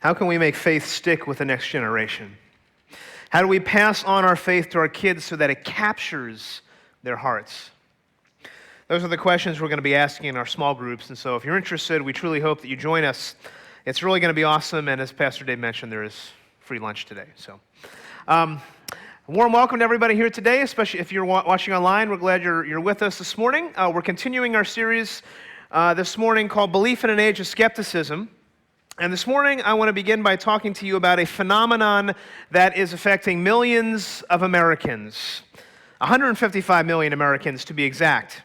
How can we make faith stick with the next generation? How do we pass on our faith to our kids so that it captures their hearts? Those are the questions we're going to be asking in our small groups, and so if you're interested, we truly hope that you join us. It's really going to be awesome, and as Pastor Dave mentioned, there is free lunch today. So, warm welcome to everybody here today, especially if you're watching online. We're glad you're with us this morning. We're continuing our series this morning called Belief in an Age of Skepticism. And this morning, I want to begin by talking to you about a phenomenon that is affecting millions of Americans, 155 million Americans to be exact.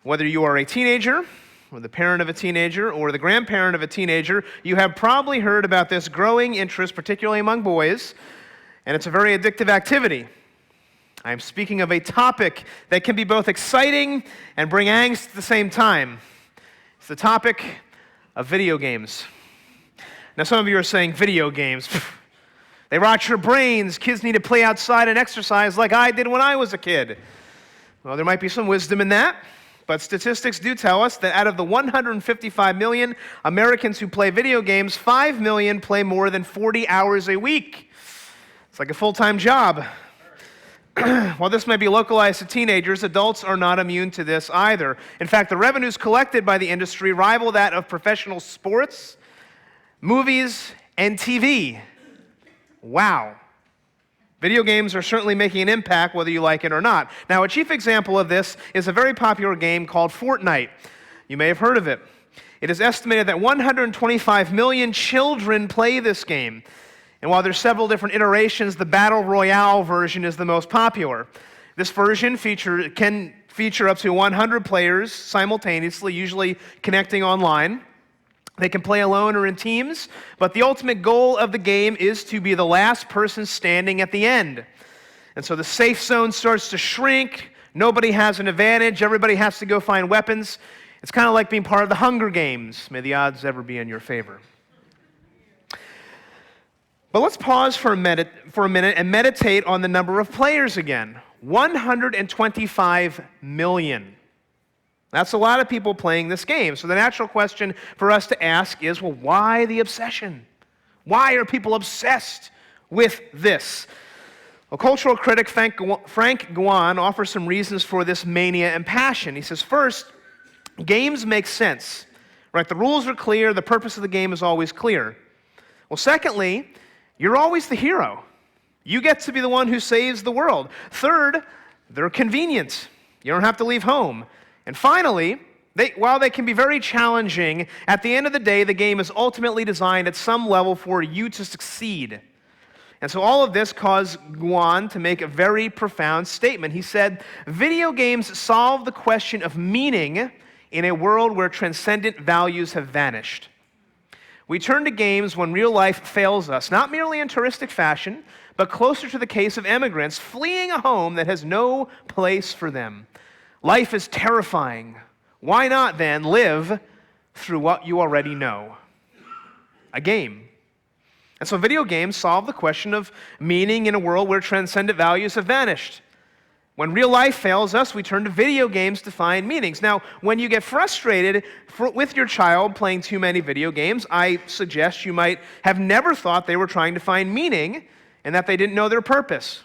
Whether you are a teenager, or the parent of a teenager, or the grandparent of a teenager, you have probably heard about this growing interest, particularly among boys, and it's a very addictive activity. I'm speaking of a topic that can be both exciting and bring angst at the same time. It's the topic of video games. Now, some of you are saying, video games, they rot your brains. Kids need to play outside and exercise like I did when I was a kid. Well, there might be some wisdom in that, but statistics do tell us that out of the 155 million Americans who play video games, 5 million play more than 40 hours a week. It's like a full-time job. While this might be localized to teenagers, adults are not immune to this either. In fact, the revenues collected by the industry rival that of professional sports, movies, and TV. Wow. Video games are certainly making an impact whether you like it or not. Now, a chief example of this is a very popular game called Fortnite. You may have heard of it. It is estimated that 125 million children play this game. And while there's several different iterations, the Battle Royale version is the most popular. This version can feature up to 100 players simultaneously, usually connecting online. They can play alone or in teams, but the ultimate goal of the game is to be the last person standing at the end. And so the safe zone starts to shrink, nobody has an advantage, everybody has to go find weapons. It's kind of like being part of the Hunger Games. May the odds ever be in your favor. But let's pause for a minute and meditate on the number of players again. 125 million. That's a lot of people playing this game. So the natural question for us to ask is, well, why the obsession? Why are people obsessed with this? Well, cultural critic Frank Guan offers some reasons for this mania and passion. He says, first, games make sense. Right? The rules are clear. The purpose of the game is always clear. Well, secondly, you're always the hero. You get to be the one who saves the world. Third, they're convenient. You don't have to leave home. And finally, while they can be very challenging, at the end of the day, the game is ultimately designed at some level for you to succeed. And so all of this caused Guan to make a very profound statement. He said, video games solve the question of meaning in a world where transcendent values have vanished. We turn to games when real life fails us, not merely in touristic fashion, but closer to the case of immigrants fleeing a home that has no place for them. Life is terrifying. Why not then live through what you already know? A game. And so video games solve the question of meaning in a world where transcendent values have vanished. When real life fails us, we turn to video games to find meanings. Now, when you get frustrated with your child playing too many video games, I suggest you might have never thought they were trying to find meaning and that they didn't know their purpose.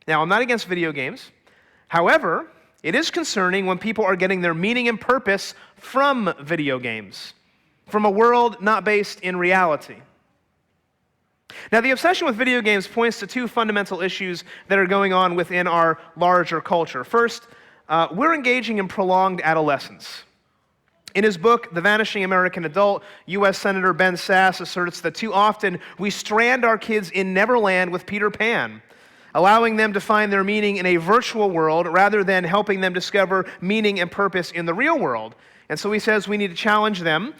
Now, I'm not against video games. However, it is concerning when people are getting their meaning and purpose from video games, from a world not based in reality. Now, the obsession with video games points to two fundamental issues that are going on within our larger culture. First, we're engaging in prolonged adolescence. In his book, The Vanishing American Adult, U.S. Senator Ben Sasse asserts that too often we strand our kids in Neverland with Peter Pan, allowing them to find their meaning in a virtual world rather than helping them discover meaning and purpose in the real world. And so he says we need to challenge them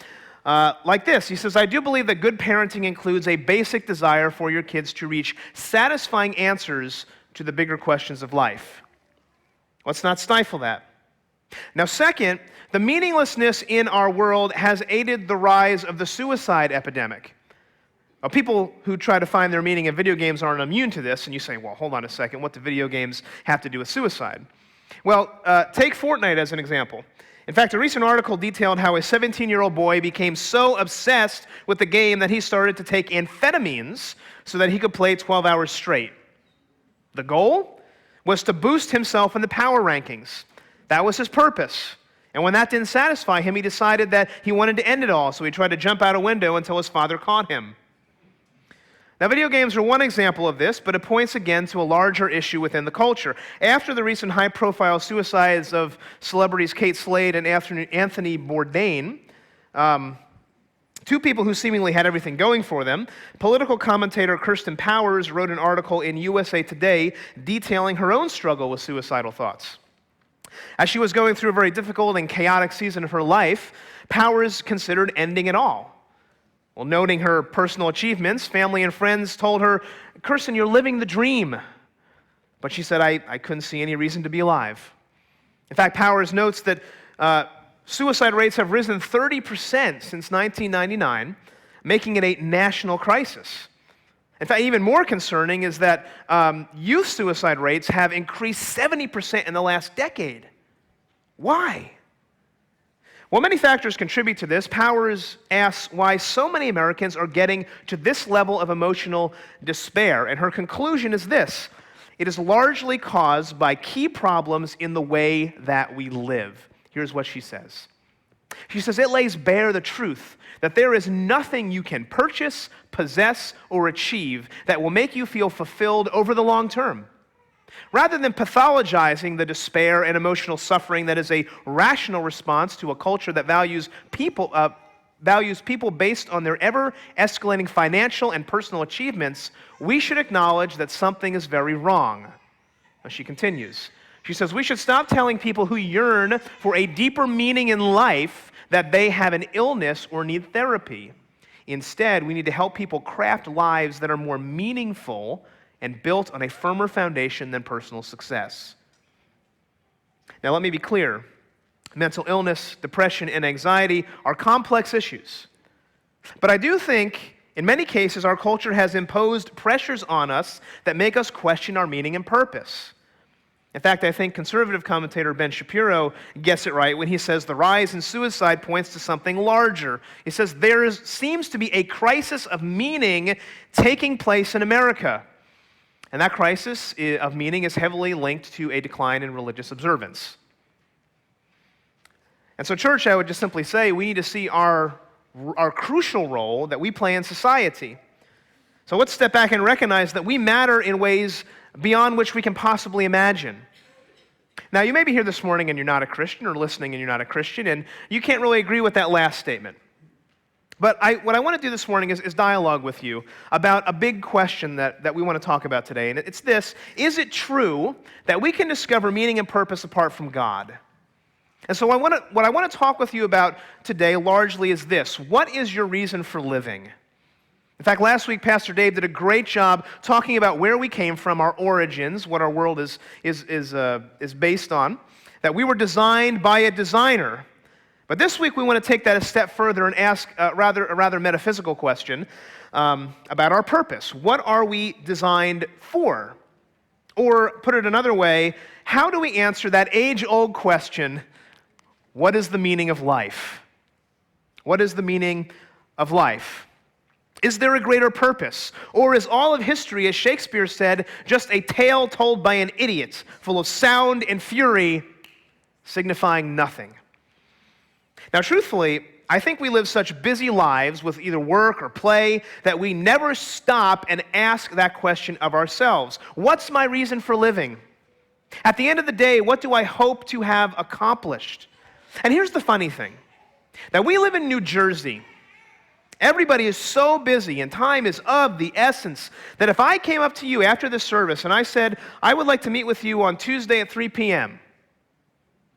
like this. He says, I do believe that good parenting includes a basic desire for your kids to reach satisfying answers to the bigger questions of life. Let's not stifle that. Now, second, the meaninglessness in our world has aided the rise of the suicide epidemic. Now, people who try to find their meaning in video games aren't immune to this, and you say, well, hold on a second, what do video games have to do with suicide? Well, take Fortnite as an example. In fact, a recent article detailed how a 17-year-old boy became so obsessed with the game that he started to take amphetamines so that he could play 12 hours straight. The goal was to boost himself in the power rankings. That was his purpose. And when that didn't satisfy him, he decided that he wanted to end it all, so he tried to jump out a window until his father caught him. Now, video games are one example of this, but it points again to a larger issue within the culture. After the recent high-profile suicides of celebrities Kate Slade and Anthony Bourdain, two people who seemingly had everything going for them, political commentator Kirsten Powers wrote an article in USA Today detailing her own struggle with suicidal thoughts. As she was going through a very difficult and chaotic season of her life, Powers considered ending it all. Well, noting her personal achievements, family and friends told her, "Kirsten, you're living the dream." But she said, I couldn't see any reason to be alive. In fact, Powers notes that suicide rates have risen 30% since 1999, making it a national crisis. In fact, even more concerning is that youth suicide rates have increased 70% in the last decade. Why? Well, many factors contribute to this. Powers asks why so many Americans are getting to this level of emotional despair, and her conclusion is this: it is largely caused by key problems in the way that we live. Here's what she says. She says, it lays bare the truth that there is nothing you can purchase, possess, or achieve that will make you feel fulfilled over the long term. Rather than pathologizing the despair and emotional suffering that is a rational response to a culture that values people based on their ever-escalating financial and personal achievements, we should acknowledge that something is very wrong. Now, she continues. She says, we should stop telling people who yearn for a deeper meaning in life that they have an illness or need therapy. Instead, we need to help people craft lives that are more meaningful and built on a firmer foundation than personal success. Now, let me be clear. Mental illness, depression, and anxiety are complex issues. But I do think, in many cases, our culture has imposed pressures on us that make us question our meaning and purpose. In fact, I think conservative commentator Ben Shapiro gets it right when he says the rise in suicide points to something larger. He says there seems to be a crisis of meaning taking place in America. And that crisis of meaning is heavily linked to a decline in religious observance. And so, church, I would just simply say we need to see our crucial role that we play in society. So let's step back and recognize that we matter in ways beyond which we can possibly imagine. Now, you may be here this morning and you're not a Christian, or listening and you're not a Christian, and you can't really agree with that last statement. But what I want to do this morning is dialogue with you about a big question that we want to talk about today, and it's this: is it true that we can discover meaning and purpose apart from God? And so what I want to talk with you about today largely is this: what is your reason for living? In fact, last week, Pastor Dave did a great job talking about where we came from, our origins, what our world is based on, that we were designed by a designer. But this week, we want to take that a step further and ask a rather metaphysical question about our purpose. What are we designed for? Or, put it another way, how do we answer that age-old question, what is the meaning of life? What is the meaning of life? Is there a greater purpose? Or is all of history, as Shakespeare said, just a tale told by an idiot, full of sound and fury, signifying nothing? Now, truthfully, I think we live such busy lives with either work or play that we never stop and ask that question of ourselves. What's my reason for living? At the end of the day, what do I hope to have accomplished? And here's the funny thing, that we live in New Jersey. Everybody is so busy and time is of the essence that if I came up to you after the service and I said, I would like to meet with you on Tuesday at 3 p.m.,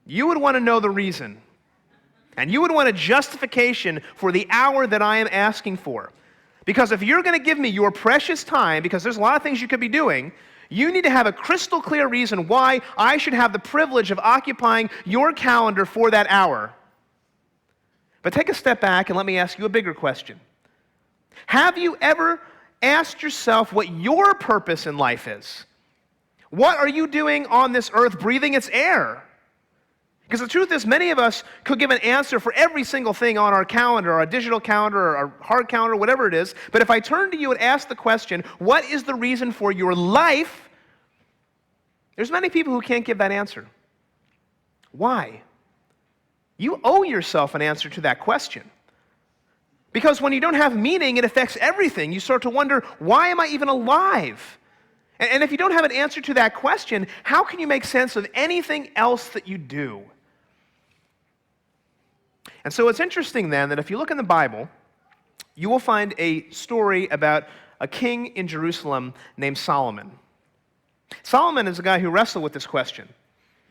you would want to know the reason. And you would want a justification for the hour that I am asking for. Because if you're going to give me your precious time, because there's a lot of things you could be doing, you need to have a crystal clear reason why I should have the privilege of occupying your calendar for that hour. But take a step back and let me ask you a bigger question. Have you ever asked yourself what your purpose in life is? What are you doing on this earth breathing its air? Because the truth is, many of us could give an answer for every single thing on our calendar, our digital calendar, or our hard calendar, whatever it is. But if I turn to you and ask the question, what is the reason for your life? There's many people who can't give that answer. Why? You owe yourself an answer to that question. Because when you don't have meaning, it affects everything. You start to wonder, why am I even alive? And if you don't have an answer to that question, how can you make sense of anything else that you do? And so it's interesting then that if you look in the Bible, you will find a story about a king in Jerusalem named Solomon. Solomon is a guy who wrestled with this question.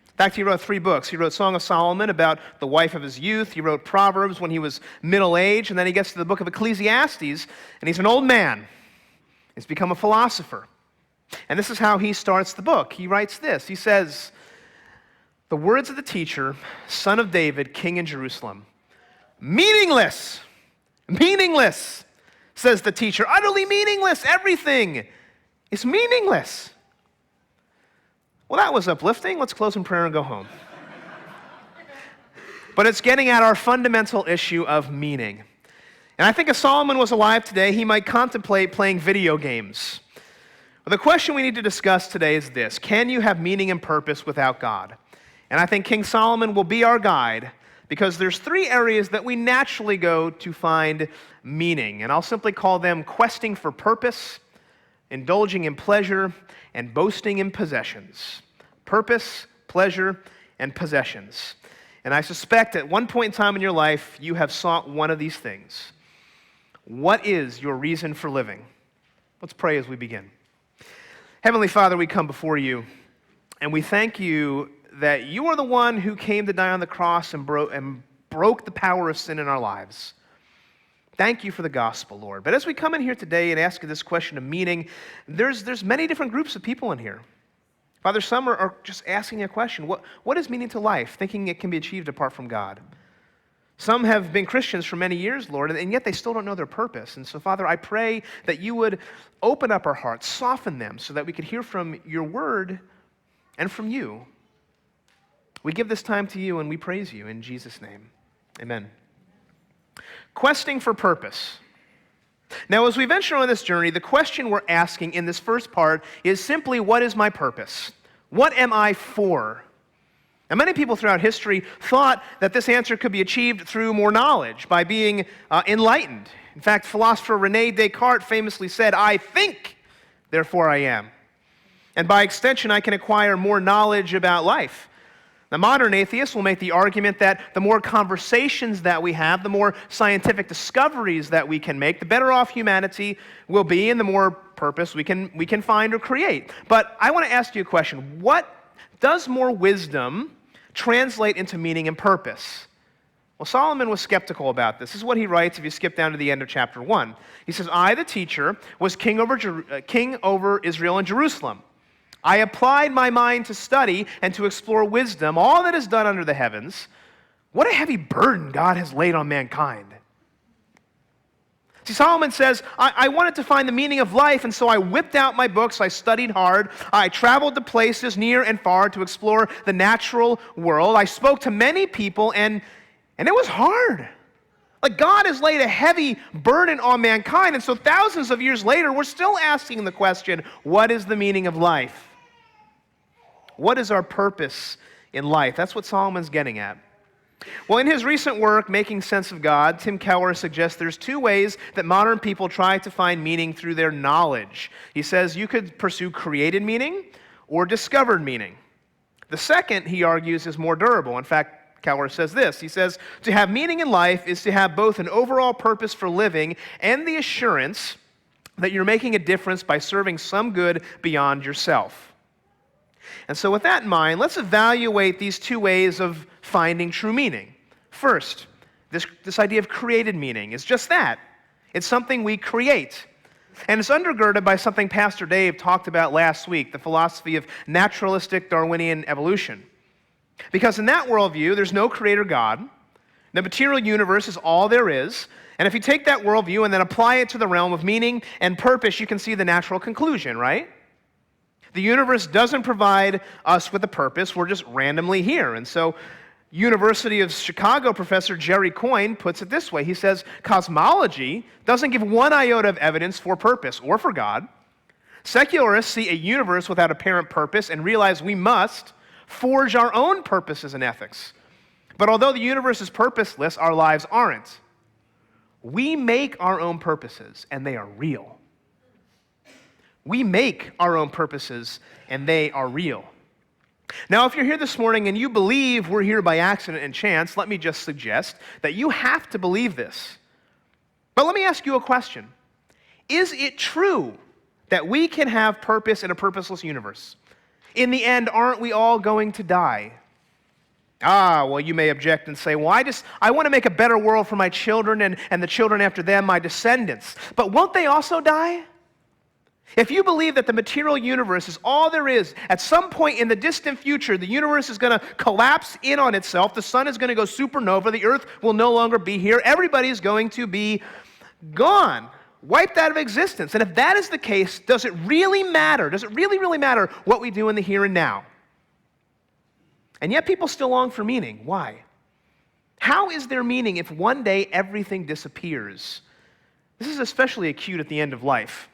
In fact, he wrote 3 books. He wrote Song of Solomon about the wife of his youth. He wrote Proverbs when he was middle-aged. And then he gets to the book of Ecclesiastes, and he's an old man. He's become a philosopher. And this is how he starts the book. He writes this. He says, "The words of the teacher, son of David, king in Jerusalem. Meaningless, meaningless, says the teacher. Utterly meaningless. Everything is meaningless." Well, that was uplifting. Let's close in prayer and go home. But it's getting at our fundamental issue of meaning. And I think if Solomon was alive today, he might contemplate playing video games. Well, the question we need to discuss today is this: can you have meaning and purpose without God? And I think King Solomon will be our guide, because there's 3 areas that we naturally go to find meaning. And I'll simply call them questing for purpose, indulging in pleasure, and boasting in possessions. Purpose, pleasure, and possessions. And I suspect at one point in time in your life, you have sought one of these things. What is your reason for living? Let's pray as we begin. Heavenly Father, we come before you, and we thank you that you are the one who came to die on the cross and broke the power of sin in our lives. Thank you for the gospel, Lord. But as we come in here today and ask this question of meaning, there's many different groups of people in here. Father, some are just asking a question. What is meaning to life, thinking it can be achieved apart from God? Some have been Christians for many years, Lord, and yet they still don't know their purpose. And so, Father, I pray that you would open up our hearts, soften them, so that we could hear from your word and from you. We give this time to you and we praise you in Jesus' name. Amen. Questing for purpose. Now, as we venture on this journey, the question we're asking in this first part is simply, what is my purpose? What am I for? And many people throughout history thought that this answer could be achieved through more knowledge, by being enlightened. In fact, philosopher René Descartes famously said, "I think, therefore I am." And by extension, I can acquire more knowledge about life. The modern atheist will make the argument that the more conversations that we have, the more scientific discoveries that we can make, the better off humanity will be and the more purpose we can find or create. But I want to ask you a question. What does more wisdom translate into meaning and purpose? Well, Solomon was skeptical about this. This is what he writes if you skip down to the end of chapter 1. He says, "I, the teacher, was king over Israel and Jerusalem. I applied my mind to study and to explore wisdom, all that is done under the heavens. What a heavy burden God has laid on mankind." See, Solomon says, I wanted to find the meaning of life, and so I whipped out my books, I studied hard, I traveled to places near and far to explore the natural world. I spoke to many people, and it was hard. Like, God has laid a heavy burden on mankind, and so thousands of years later, we're still asking the question, what is the meaning of life? What is our purpose in life? That's what Solomon's getting at. Well, in his recent work, Making Sense of God, Tim Keller suggests there's 2 ways that modern people try to find meaning through their knowledge. He says you could pursue created meaning or discovered meaning. The second, he argues, is more durable. In fact, Keller says this. He says, to have meaning in life is to have both an overall purpose for living and the assurance that you're making a difference by serving some good beyond yourself. And so with that in mind, let's evaluate these 2 ways of finding true meaning. First, this idea of created meaning is just that. It's something we create. And it's undergirded by something Pastor Dave talked about last week, the philosophy of naturalistic Darwinian evolution. Because in that worldview, there's no creator God. The material universe is all there is. And if you take that worldview and then apply it to the realm of meaning and purpose, you can see the natural conclusion, right? The universe doesn't provide us with a purpose. We're just randomly here. And so University of Chicago professor Jerry Coyne puts it this way. He says, cosmology doesn't give one iota of evidence for purpose or for God. Secularists see a universe without apparent purpose and realize we must forge our own purposes and ethics. But although the universe is purposeless, our lives aren't. We make our own purposes, and they are real. We make our own purposes, and they are real. Now, if you're here this morning and you believe we're here by accident and chance, let me just suggest that you have to believe this. But let me ask you a question. Is it true that we can have purpose in a purposeless universe? In the end, aren't we all going to die? Well, you may object and say, well, I want to make a better world for my children and the children after them, my descendants. But won't they also die? If you believe that the material universe is all there is, at some point in the distant future, the universe is going to collapse in on itself, the sun is going to go supernova, the earth will no longer be here, everybody is going to be gone, wiped out of existence. And if that is the case, does it really matter? Does it really, really matter what we do in the here and now? And yet people still long for meaning. Why? How is there meaning if one day everything disappears? This is especially acute at the end of life.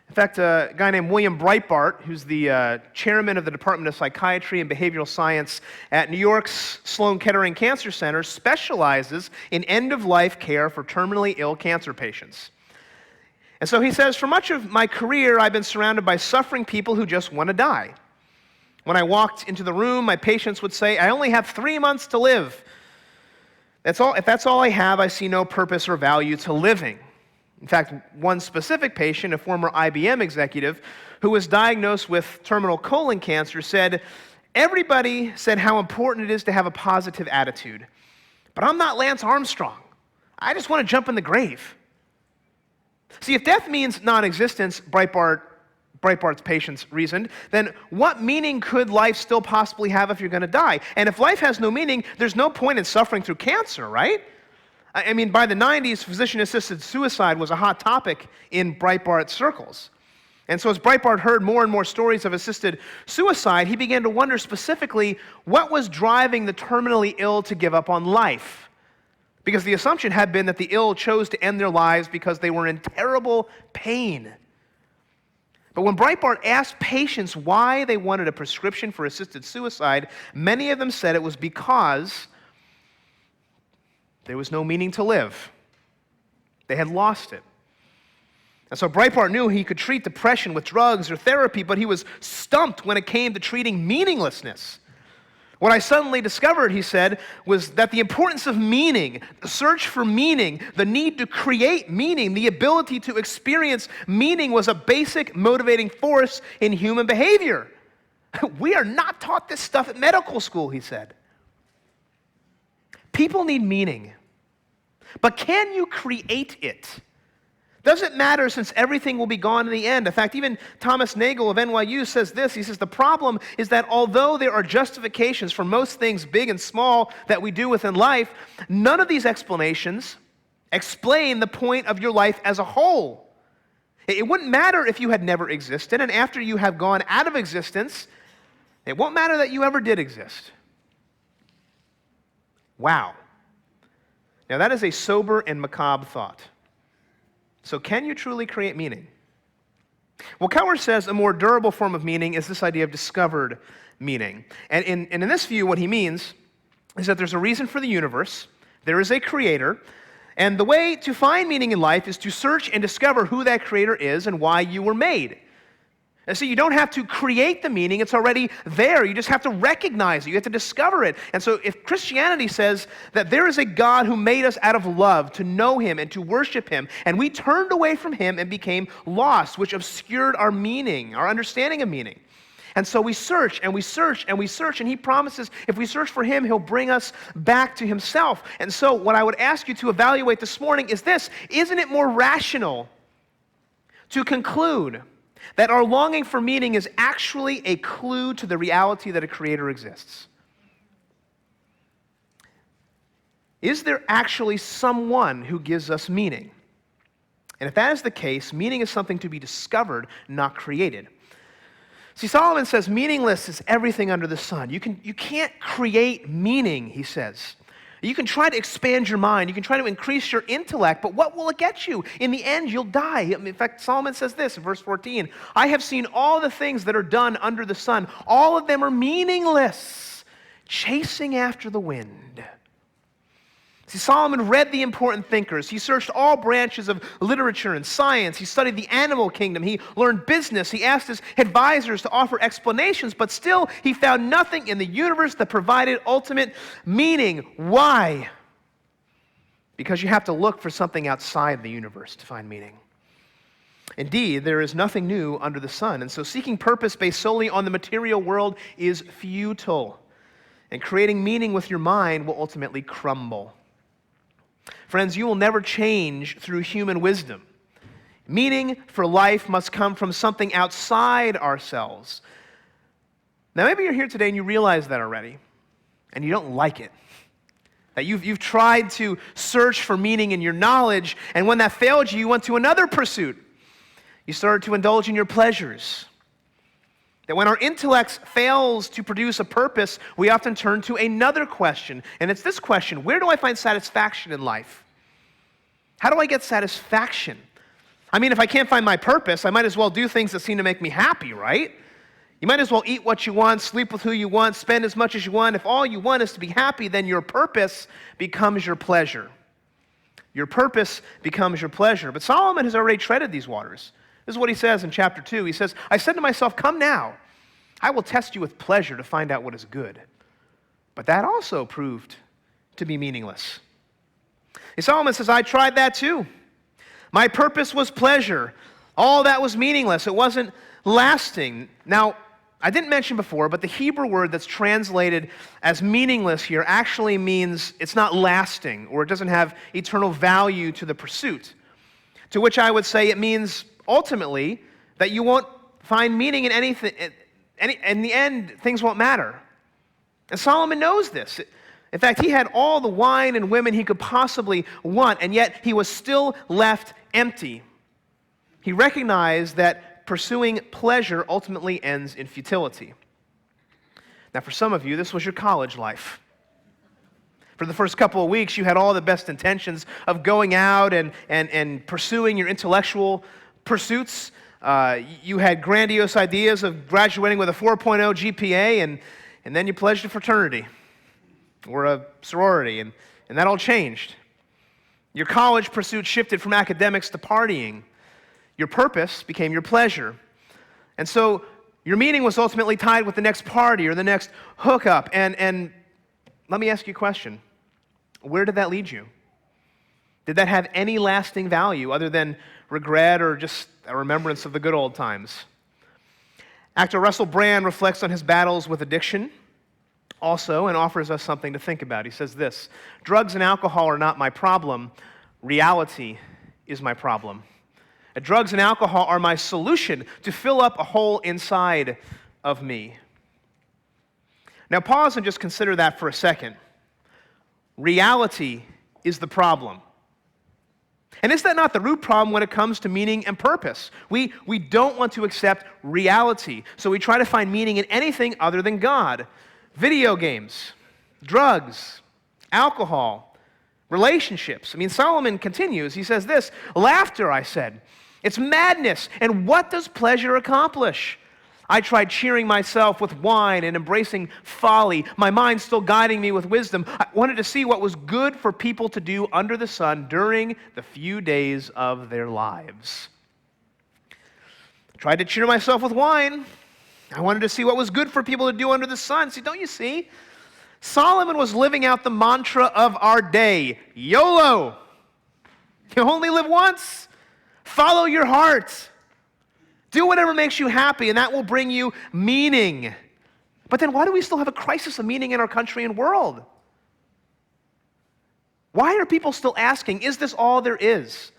In fact, a guy named William Breitbart, who's the chairman of the Department of Psychiatry and Behavioral Science at New York's Sloan Kettering Cancer Center, specializes in end-of-life care for terminally ill cancer patients. And so he says, for much of my career, I've been surrounded by suffering people who just want to die. When I walked into the room, my patients would say, I only have 3 months to live. If that's all I have, I see no purpose or value to living. In fact, one specific patient, a former IBM executive, who was diagnosed with terminal colon cancer, said, everybody said how important it is to have a positive attitude. But I'm not Lance Armstrong. I just want to jump in the grave. See, if death means non-existence, Breitbart's patients reasoned, then what meaning could life still possibly have if you're going to die? And if life has no meaning, there's no point in suffering through cancer, right? I mean, by the 90s, physician-assisted suicide was a hot topic in Breitbart circles. And so as Breitbart heard more and more stories of assisted suicide, he began to wonder specifically what was driving the terminally ill to give up on life. Because the assumption had been that the ill chose to end their lives because they were in terrible pain. But when Breitbart asked patients why they wanted a prescription for assisted suicide, many of them said it was because there was no meaning to live. They had lost it. And so Breitbart knew he could treat depression with drugs or therapy, but he was stumped when it came to treating meaninglessness. What I suddenly discovered, he said, was that the importance of meaning, the search for meaning, the need to create meaning, the ability to experience meaning was a basic motivating force in human behavior. We are not taught this stuff at medical school, he said. People need meaning, but can you create it? Doesn't matter since everything will be gone in the end. In fact, even Thomas Nagel of NYU says this. He says, the problem is that although there are justifications for most things big and small that we do within life, none of these explanations explain the point of your life as a whole. It wouldn't matter if you had never existed, and after you have gone out of existence, it won't matter that you ever did exist. Wow. Now that is a sober and macabre thought. So can you truly create meaning? Well, Keller says a more durable form of meaning is this idea of discovered meaning. And in this view, what he means is that there's a reason for the universe, there is a creator, and the way to find meaning in life is to search and discover who that creator is and why you were made. And so you don't have to create the meaning, it's already there. You just have to recognize it, you have to discover it. And so if Christianity says that there is a God who made us out of love to know him and to worship him, and we turned away from him and became lost, which obscured our meaning, our understanding of meaning. And so we search and we search and we search, and he promises if we search for him, he'll bring us back to himself. And so what I would ask you to evaluate this morning is this: isn't it more rational to conclude that our longing for meaning is actually a clue to the reality that a creator exists? Is there actually someone who gives us meaning? And if that is the case, meaning is something to be discovered, not created. See, Solomon says meaningless is everything under the sun. You can't create meaning, he says. You can try to expand your mind. You can try to increase your intellect, but what will it get you? In the end, you'll die. In fact, Solomon says this in verse 14, I have seen all the things that are done under the sun. All of them are meaningless, chasing after the wind. See, Solomon read the important thinkers. He searched all branches of literature and science. He studied the animal kingdom. He learned business. He asked his advisors to offer explanations, but still he found nothing in the universe that provided ultimate meaning. Why? Because you have to look for something outside the universe to find meaning. Indeed, there is nothing new under the sun, and so seeking purpose based solely on the material world is futile, and creating meaning with your mind will ultimately crumble. Friends, you will never change through human wisdom. Meaning for life must come from something outside ourselves. Now, maybe you're here today and you realize that already, and you don't like it. That you've tried to search for meaning in your knowledge, and when that failed you, you went to another pursuit. You started to indulge in your pleasures. That when our intellect fails to produce a purpose, we often turn to another question. And it's this question: where do I find satisfaction in life? How do I get satisfaction? I mean, if I can't find my purpose, I might as well do things that seem to make me happy, right? You might as well eat what you want, sleep with who you want, spend as much as you want. If all you want is to be happy, then your purpose becomes your pleasure. Your purpose becomes your pleasure. But Solomon has already treaded these waters. This is what he says in chapter 2. He says, I said to myself, come now, I will test you with pleasure to find out what is good. But that also proved to be meaningless. And Solomon says, I tried that too. My purpose was pleasure. All that was meaningless. It wasn't lasting. Now, I didn't mention before, but the Hebrew word that's translated as meaningless here actually means it's not lasting, or it doesn't have eternal value to the pursuit. To which I would say it means ultimately that you won't find meaning in anything. In the end, things won't matter. And Solomon knows this. In fact, he had all the wine and women he could possibly want, and yet he was still left empty. He recognized that pursuing pleasure ultimately ends in futility. Now, for some of you, this was your college life. For the first couple of weeks, you had all the best intentions of going out and pursuing your intellectual pursuits. You had grandiose ideas of graduating with a 4.0 GPA, and then you pledged a fraternity or a sorority, and that all changed. Your college pursuit shifted from academics to partying. Your purpose became your pleasure. And so your meaning was ultimately tied with the next party or the next hookup. And let me ask you a question. Where did that lead you? Did that have any lasting value other than regret or just a remembrance of the good old times? Actor Russell Brand reflects on his battles with addiction also and offers us something to think about. He says this: drugs and alcohol are not my problem. Reality is my problem. Drugs and alcohol are my solution to fill up a hole inside of me. Now pause and just consider that for a second. Reality is the problem. And is that not the root problem when it comes to meaning and purpose? We don't want to accept reality, so we try to find meaning in anything other than God. Video games, drugs, alcohol, relationships. I mean, Solomon continues. He says this: laughter, I said, it's madness. And what does pleasure accomplish? I tried cheering myself with wine and embracing folly, my mind still guiding me with wisdom. I wanted to see what was good for people to do under the sun during the few days of their lives. I tried to cheer myself with wine. I wanted to see what was good for people to do under the sun. See, don't you see? Solomon was living out the mantra of our day: YOLO. You only live once. Follow your heart. Do whatever makes you happy, and that will bring you meaning. But then why do we still have a crisis of meaning in our country and world? Why are people still asking, is this all there is?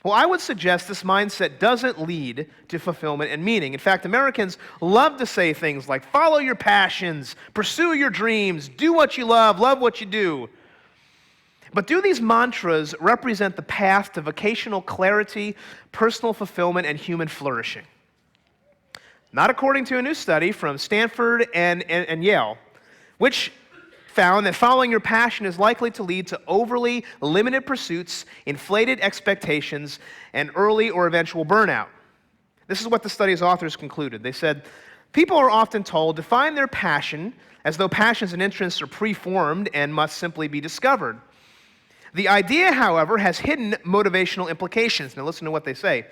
Well, I would suggest this mindset doesn't lead to fulfillment and meaning. In fact, Americans love to say things like, follow your passions, pursue your dreams, do what you love what you do. But do these mantras represent the path to vocational clarity, personal fulfillment, and human flourishing? Not according to a new study from Stanford and Yale, which found that following your passion is likely to lead to overly limited pursuits, inflated expectations, and early or eventual burnout. This is what the study's authors concluded. They said, people are often told to find their passion as though passions and interests are preformed and must simply be discovered. The idea, however, has hidden motivational implications. Now listen to what they say.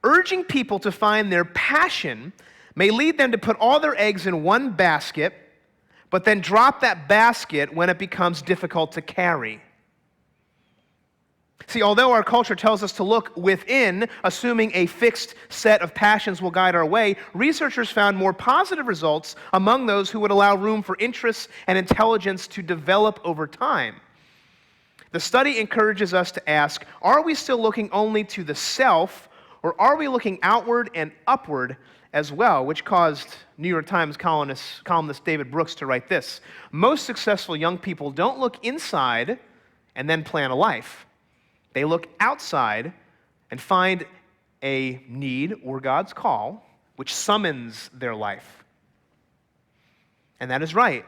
Urging people to find their passion may lead them to put all their eggs in one basket, but then drop that basket when it becomes difficult to carry. See, although our culture tells us to look within, assuming a fixed set of passions will guide our way, researchers found more positive results among those who would allow room for interests and intelligence to develop over time. The study encourages us to ask, are we still looking only to the self, or are we looking outward and upward as well, which caused New York Times columnist David Brooks to write this: most successful young people don't look inside and then plan a life. They look outside and find a need or God's call, which summons their life. And that is right.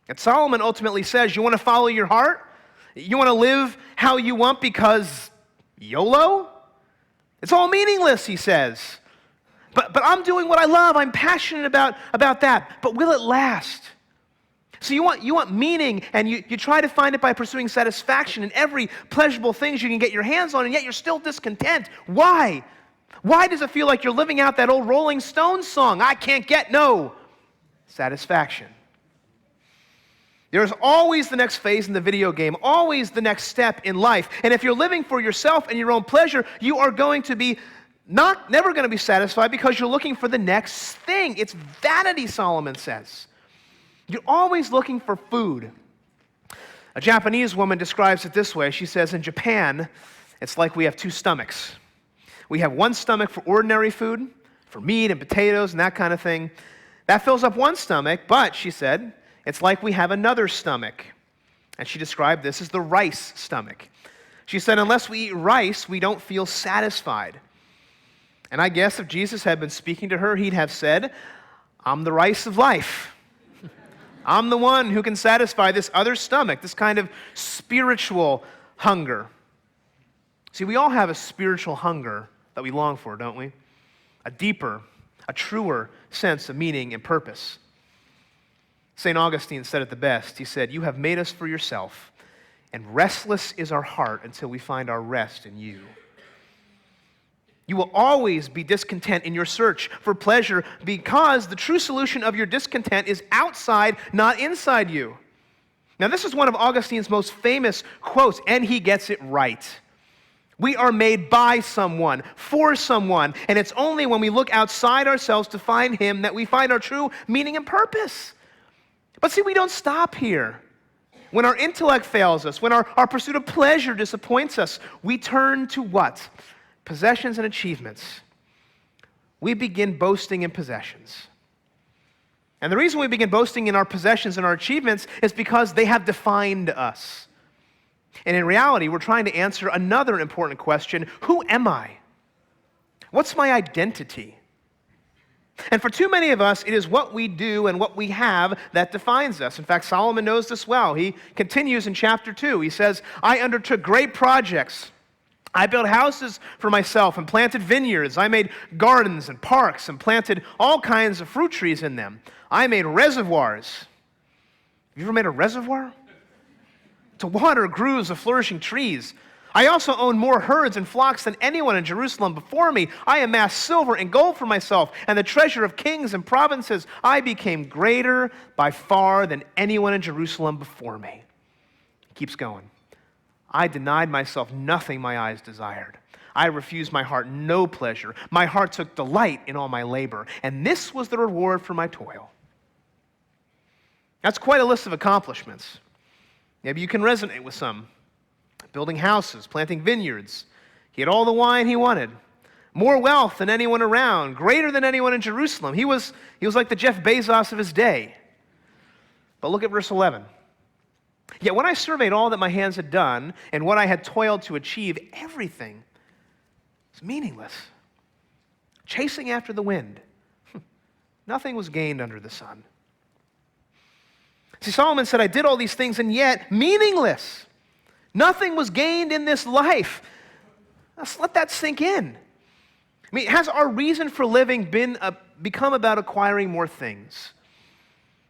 And Solomon ultimately says, you want to follow your heart? You want to live how you want because YOLO? It's all meaningless, he says. But I'm doing what I love. I'm passionate about that. But will it last? So you want meaning, and you try to find it by pursuing satisfaction in every pleasurable things you can get your hands on, and yet you're still discontent. Why? Why does it feel like you're living out that old Rolling Stones song, I can't get no satisfaction? There's always the next phase in the video game, always the next step in life. And if you're living for yourself and your own pleasure, you are going to be never going to be satisfied because you're looking for the next thing. It's vanity, Solomon says. You're always looking for food. A Japanese woman describes it this way. She says, in Japan, it's like we have two stomachs. We have one stomach for ordinary food, for meat and potatoes and that kind of thing. That fills up one stomach, but, she said, it's like we have another stomach. And she described this as the rice stomach. She said, unless we eat rice, we don't feel satisfied. And I guess if Jesus had been speaking to her, he'd have said, I'm the rice of life. I'm the one who can satisfy this other stomach, this kind of spiritual hunger. See, we all have a spiritual hunger that we long for, don't we? A deeper, a truer sense of meaning and purpose. St. Augustine said it the best. He said, you have made us for yourself, and restless is our heart until we find our rest in you. You will always be discontent in your search for pleasure because the true solution of your discontent is outside, not inside you. Now, this is one of Augustine's most famous quotes, and he gets it right. We are made by someone, for someone, and it's only when we look outside ourselves to find him that we find our true meaning and purpose. But see, we don't stop here. When our intellect fails us, when our pursuit of pleasure disappoints us, we turn to what? Possessions and achievements. We begin boasting in possessions. And the reason we begin boasting in our possessions and our achievements is because they have defined us. And in reality, we're trying to answer another important question: who am I? What's my identity? And for too many of us, it is what we do and what we have that defines us. In fact, Solomon knows this well. He continues in chapter 2. He says, I undertook great projects. I built houses for myself and planted vineyards. I made gardens and parks and planted all kinds of fruit trees in them. I made reservoirs. Have you ever made a reservoir? To water groves of flourishing trees. I also owned more herds and flocks than anyone in Jerusalem before me. I amassed silver and gold for myself and the treasure of kings and provinces. I became greater by far than anyone in Jerusalem before me. He keeps going. I denied myself nothing my eyes desired. I refused my heart no pleasure. My heart took delight in all my labor, and this was the reward for my toil. That's quite a list of accomplishments. Maybe you can resonate with some. Building houses, planting vineyards. He had all the wine he wanted. More wealth than anyone around. Greater than anyone in Jerusalem. He was like the Jeff Bezos of his day. But look at verse 11. Yet when I surveyed all that my hands had done and what I had toiled to achieve, everything was meaningless. Chasing after the wind. Nothing was gained under the sun. See, Solomon said, I did all these things and yet meaningless. Nothing was gained in this life. Let's let that sink in. I mean, has our reason for living become about acquiring more things?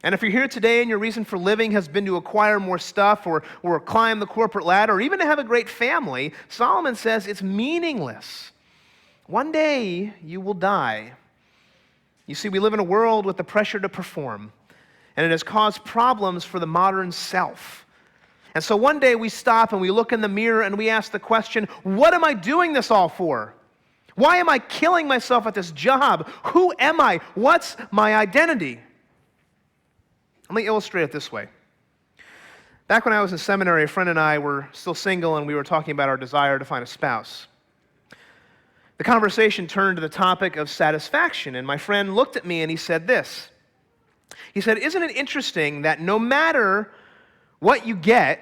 And if you're here today and your reason for living has been to acquire more stuff or climb the corporate ladder or even to have a great family, Solomon says it's meaningless. One day you will die. You see, we live in a world with the pressure to perform, and it has caused problems for the modern self. And so one day we stop and we look in the mirror and we ask the question, what am I doing this all for? Why am I killing myself at this job? Who am I? What's my identity? Let me illustrate it this way. Back when I was in seminary, a friend and I were still single and we were talking about our desire to find a spouse. The conversation turned to the topic of satisfaction, and my friend looked at me and he said this. He said, isn't it interesting that no matter what you get,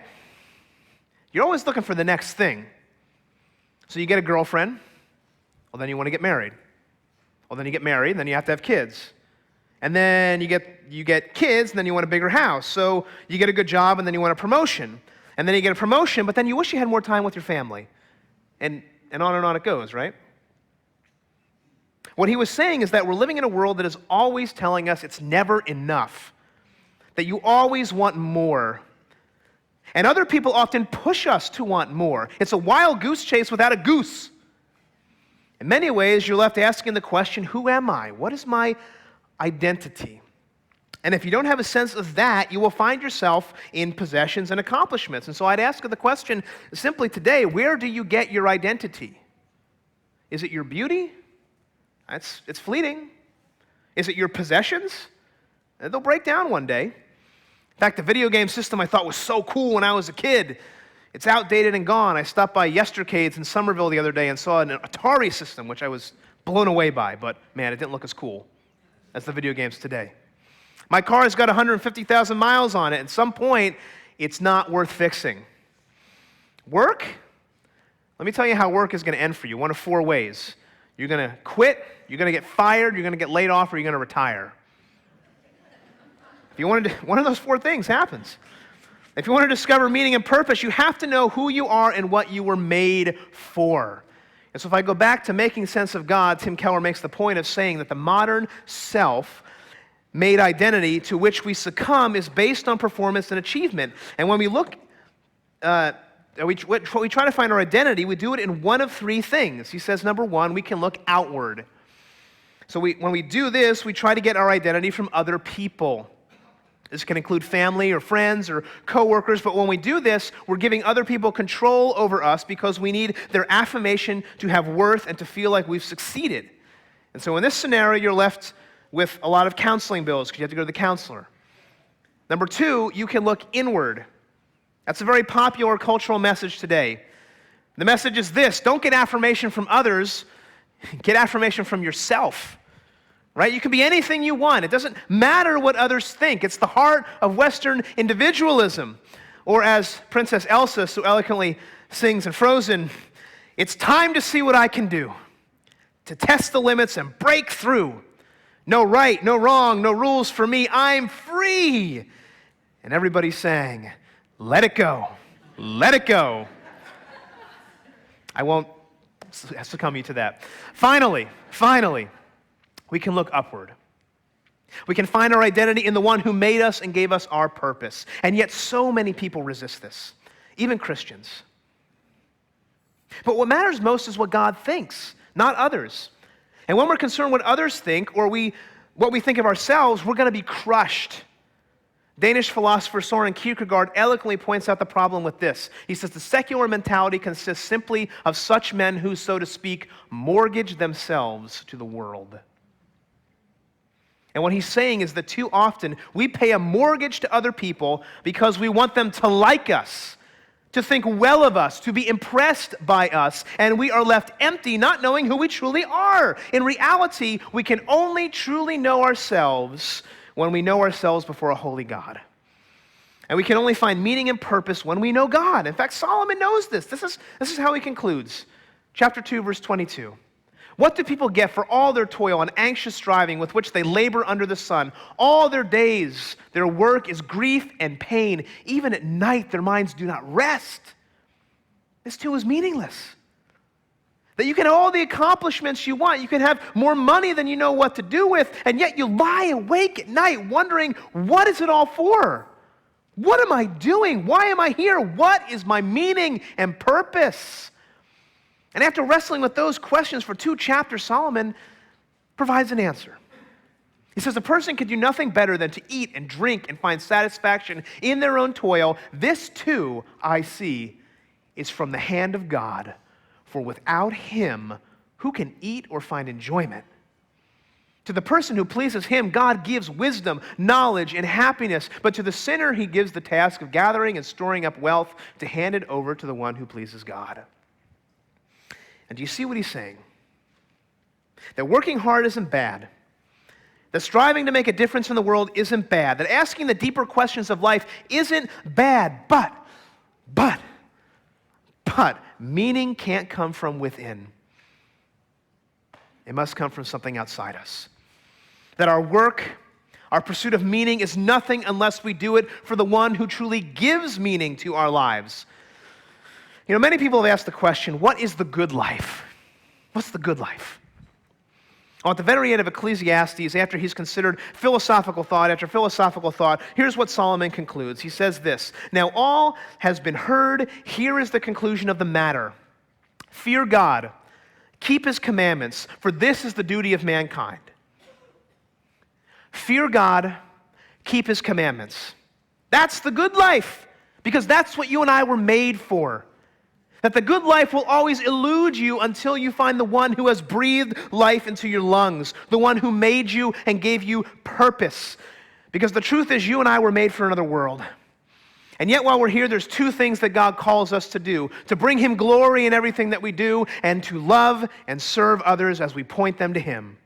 you're always looking for the next thing? So you get a girlfriend, well, then you want to get married. Well, then you get married, and then you have to have kids. And then you get kids, and then you want a bigger house. So you get a good job, and then you want a promotion. And then you get a promotion, but then you wish you had more time with your family. And on it goes, right? What he was saying is that we're living in a world that is always telling us it's never enough, that you always want more. And other people often push us to want more. It's a wild goose chase without a goose. In many ways, you're left asking the question, who am I? What is my identity? And if you don't have a sense of that, you will find yourself in possessions and accomplishments. And so I'd ask the question simply today, where do you get your identity? Is it your beauty? It's fleeting. Is it your possessions? They'll break down one day. In fact, the video game system I thought was so cool when I was a kid, it's outdated and gone. I stopped by Yestercades in Somerville the other day and saw an Atari system, which I was blown away by, but man, it didn't look as cool as the video games today. My car's got 150,000 miles on it. At some point, it's not worth fixing. Work? Let me tell you how work is going to end for you, one of four ways. You're going to quit, you're going to get fired, you're going to get laid off, or you're going to retire. If you want to do, one of those four things happens. If you want to discover meaning and purpose, you have to know who you are and what you were made for. And so if I go back to making sense of God, Tim Keller makes the point of saying that the modern self-made identity to which we succumb is based on performance and achievement. And when we look, we try to find our identity, we do it in one of three things. He says, number one, we can look outward. So when we do this, we try to get our identity from other people. This can include family or friends or coworkers, but when we do this, we're giving other people control over us because we need their affirmation to have worth and to feel like we've succeeded. And so in this scenario, you're left with a lot of counseling bills because you have to go to the counselor. Number two, you can look inward. That's a very popular cultural message today. The message is this: don't get affirmation from others, get affirmation from yourself. Right? You can be anything you want. It doesn't matter what others think. It's the heart of Western individualism. Or as Princess Elsa so eloquently sings in Frozen, it's time to see what I can do, to test the limits and break through. No right, no wrong, no rules for me. I'm free. And everybody sang, let it go, let it go. I won't succumb you to that. Finally, we can look upward. We can find our identity in the one who made us and gave us our purpose. And yet so many people resist this, even Christians. But what matters most is what God thinks, not others. And when we're concerned what others think or what we think of ourselves, we're going to be crushed. Danish philosopher Søren Kierkegaard eloquently points out the problem with this. He says the secular mentality consists simply of such men who, so to speak, mortgage themselves to the world. And what he's saying is that too often we pay a mortgage to other people because we want them to like us, to think well of us, to be impressed by us, and we are left empty, not knowing who we truly are. In reality, we can only truly know ourselves when we know ourselves before a holy God. And we can only find meaning and purpose when we know God. In fact, Solomon knows this. This is how he concludes. Chapter 2, verse 22. What do people get for all their toil and anxious striving with which they labor under the sun? All their days, their work is grief and pain. Even at night, their minds do not rest. This too is meaningless. That you can have all the accomplishments you want. You can have more money than you know what to do with, and yet you lie awake at night wondering, what is it all for? What am I doing? Why am I here? What is my meaning and purpose? And after wrestling with those questions for 2 chapters, Solomon provides an answer. He says, a person can do nothing better than to eat and drink and find satisfaction in their own toil. This too, I see, is from the hand of God. For without him, who can eat or find enjoyment? To the person who pleases him, God gives wisdom, knowledge, and happiness. But to the sinner, he gives the task of gathering and storing up wealth to hand it over to the one who pleases God. And do you see what he's saying? That working hard isn't bad. That striving to make a difference in the world isn't bad. That asking the deeper questions of life isn't bad. But, meaning can't come from within. It must come from something outside us. That our work, our pursuit of meaning is nothing unless we do it for the one who truly gives meaning to our lives. You know, many people have asked the question, what is the good life? What's the good life? Well, at the very end of Ecclesiastes, after he's considered philosophical thought after philosophical thought, here's what Solomon concludes. He says this, now all has been heard. Here is the conclusion of the matter. Fear God, keep his commandments, for this is the duty of mankind. Fear God, keep his commandments. That's the good life, because that's what you and I were made for. That the good life will always elude you until you find the one who has breathed life into your lungs, the one who made you and gave you purpose. Because the truth is, you and I were made for another world. And yet while we're here, there's 2 things that God calls us to do: to bring him glory in everything that we do, and to love and serve others as we point them to him.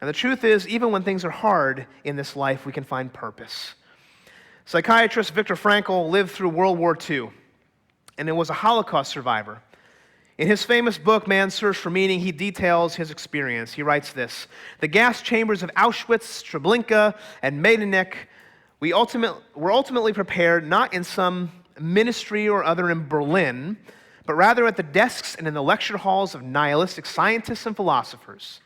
And the truth is, even when things are hard in this life, we can find purpose. Psychiatrist Viktor Frankl lived through World War II. And was a Holocaust survivor. In his famous book, Man's Search for Meaning, he details his experience. He writes this, the gas chambers of Auschwitz, Treblinka, and Majdanek were ultimately prepared not in some ministry or other in Berlin, but rather at the desks and in the lecture halls of nihilistic scientists and philosophers.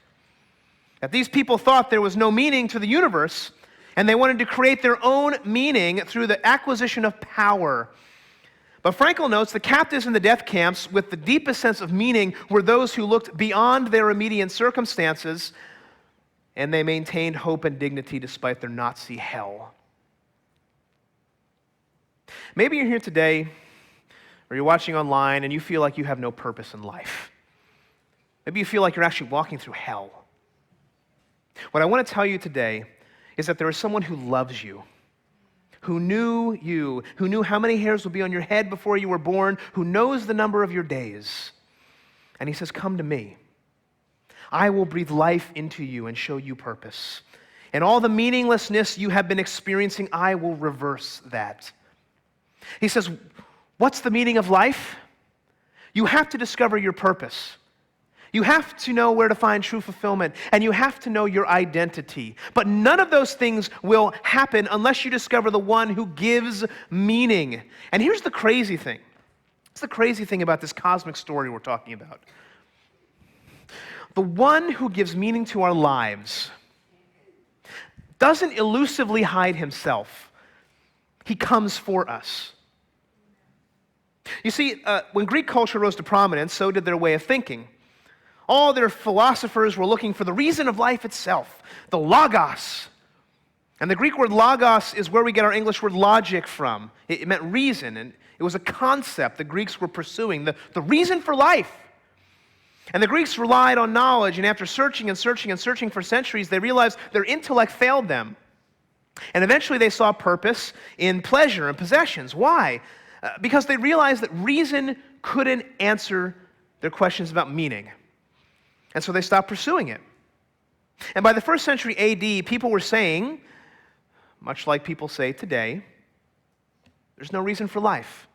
That these people thought there was no meaning to the universe, and they wanted to create their own meaning through the acquisition of power. But Frankl notes the captives in the death camps with the deepest sense of meaning were those who looked beyond their immediate circumstances, and they maintained hope and dignity despite their Nazi hell. Maybe you're here today, or you're watching online, and you feel like you have no purpose in life. Maybe you feel like you're actually walking through hell. What I want to tell you today is that there is someone who loves you, who knew you, who knew how many hairs would be on your head before you were born, who knows the number of your days. And he says, come to me. I will breathe life into you and show you purpose. And all the meaninglessness you have been experiencing, I will reverse that. He says, what's the meaning of life? You have to discover your purpose. You have to know where to find true fulfillment, and you have to know your identity. But none of those things will happen unless you discover the one who gives meaning. And here's the crazy thing. It's the crazy thing about this cosmic story we're talking about. The one who gives meaning to our lives doesn't elusively hide himself. He comes for us. You see, when Greek culture rose to prominence, so did their way of thinking. All their philosophers were looking for the reason of life itself, the logos. And the Greek word logos is where we get our English word logic from. It meant reason, and it was a concept the Greeks were pursuing, the reason for life. And the Greeks relied on knowledge, and after searching and searching and searching for centuries, they realized their intellect failed them. And eventually they saw purpose in pleasure and possessions. Why? Because they realized that reason couldn't answer their questions about meaning. And so they stopped pursuing it. And by the 1st century AD, people were saying, much like people say today, there's no reason for life.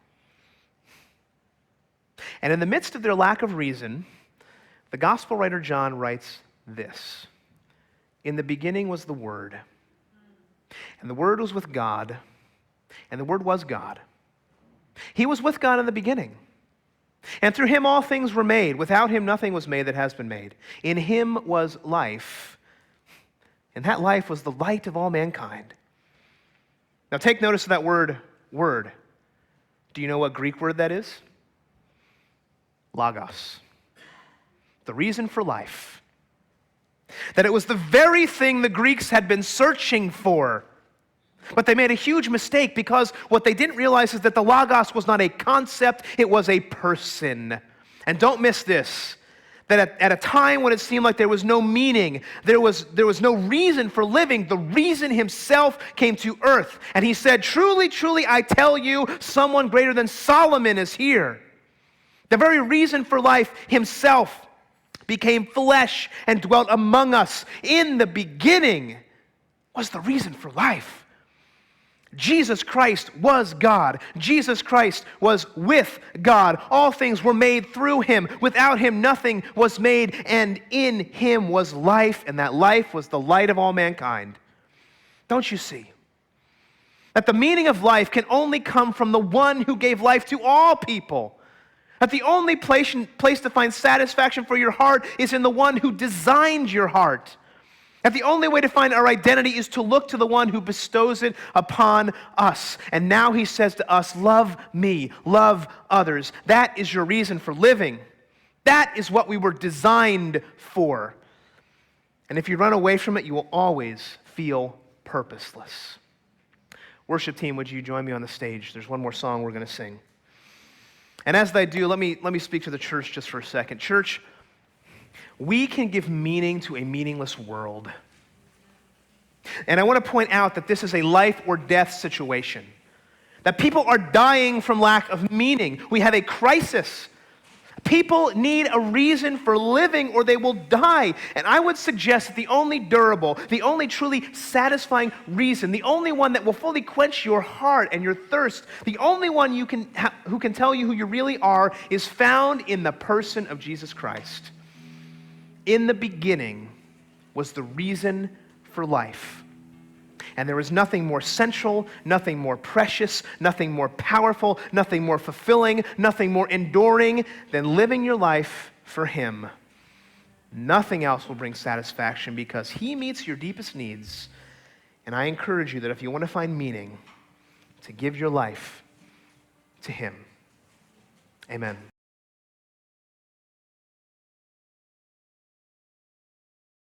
And in the midst of their lack of reason, The gospel writer John writes this: "In the beginning was the Word, and the Word was with God, and the Word was God. He was with God in the beginning. And through him all things were made. Without him nothing was made that has been made. In him was life, and that life was the light of all mankind." Now take notice of that word, word. Do you know what Greek word that is? Logos. The reason for life. That it was the very thing the Greeks had been searching for. But they made a huge mistake, because what they didn't realize is that the Logos was not a concept, it was a person. And don't miss this, that at a time when it seemed like there was no meaning, there was no reason for living, the reason himself came to earth. And he said, "Truly, truly, I tell you, someone greater than Solomon is here." The very reason for life, himself, became flesh and dwelt among us. In the beginning was the reason for life. Jesus Christ was God. Jesus Christ was with God. All things were made through him. Without him, nothing was made. And in him was life, and that life was the light of all mankind. Don't you see that the meaning of life can only come from the one who gave life to all people? That the only place to find satisfaction for your heart is in the one who designed your heart. That the only way to find our identity is to look to the one who bestows it upon us. And now he says to us, "Love me, love others." That is your reason for living. That is what we were designed for. And if you run away from it, you will always feel purposeless. Worship team, would you join me on the stage? There's one more song we're going to sing. And as I do, let me speak to the church just for a second. Church, we can give meaning to a meaningless world. And I want to point out that this is a life or death situation. That people are dying from lack of meaning. We have a crisis. People need a reason for living or they will die. And I would suggest that the only durable, the only truly satisfying reason, the only one that will fully quench your heart and your thirst, the only one who can tell you who you really are, is found in the person of Jesus Christ. In the beginning was the reason for life. And there is nothing more central, nothing more precious, nothing more powerful, nothing more fulfilling, nothing more enduring than living your life for him. Nothing else will bring satisfaction, because he meets your deepest needs. And I encourage you that if you want to find meaning, to give your life to him. Amen.